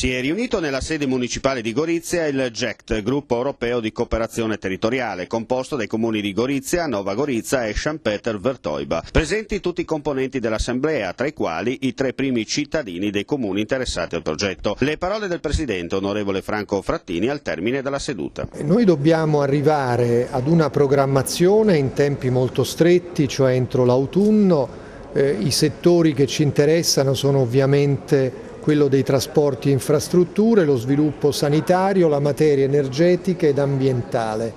Si è riunito nella sede municipale di Gorizia il GECT, Gruppo Europeo di Cooperazione Territoriale, composto dai comuni di Gorizia, Nova Gorica e Champeter-Vertoiba. Presenti tutti i componenti dell'Assemblea, tra i quali i 3 primi cittadini dei comuni interessati al progetto. Le parole del Presidente, onorevole Franco Frattini, al termine della seduta. Noi dobbiamo arrivare ad una programmazione in tempi molto stretti, cioè entro l'autunno. I settori che ci interessano sono ovviamente quello dei trasporti e infrastrutture, lo sviluppo sanitario, la materia energetica ed ambientale.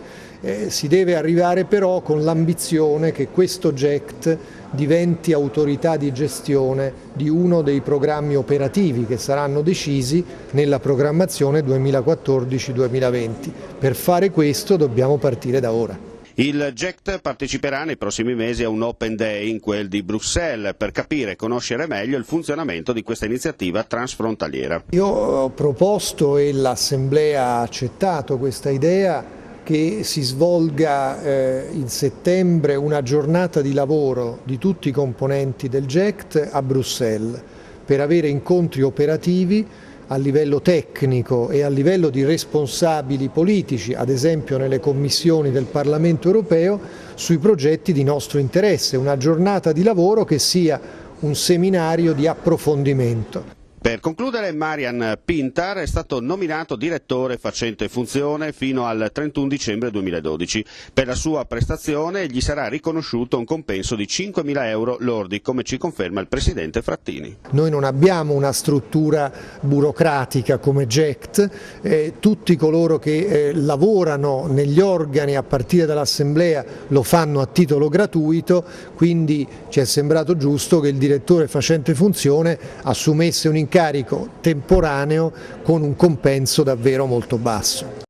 Si deve arrivare però con l'ambizione che questo GECT diventi autorità di gestione di uno dei programmi operativi che saranno decisi nella programmazione 2014-2020. Per fare questo dobbiamo partire da ora. Il GECT parteciperà nei prossimi mesi a un Open Day in quel di Bruxelles per capire e conoscere meglio il funzionamento di questa iniziativa transfrontaliera. Io ho proposto e l'Assemblea ha accettato questa idea che si svolga in settembre una giornata di lavoro di tutti i componenti del GECT a Bruxelles per avere incontri operativi a livello tecnico e a livello di responsabili politici, ad esempio nelle commissioni del Parlamento europeo, sui progetti di nostro interesse, una giornata di lavoro che sia un seminario di approfondimento. Per concludere, Marian Pintar è stato nominato direttore facente funzione fino al 31 dicembre 2012. Per la sua prestazione gli sarà riconosciuto un compenso di 5.000 euro lordi, come ci conferma il Presidente Frattini. Noi non abbiamo una struttura burocratica come GECT, tutti coloro che lavorano negli organi a partire dall'Assemblea lo fanno a titolo gratuito, quindi ci è sembrato giusto che il direttore facente funzione assumesse un incarico temporaneo con un compenso davvero molto basso.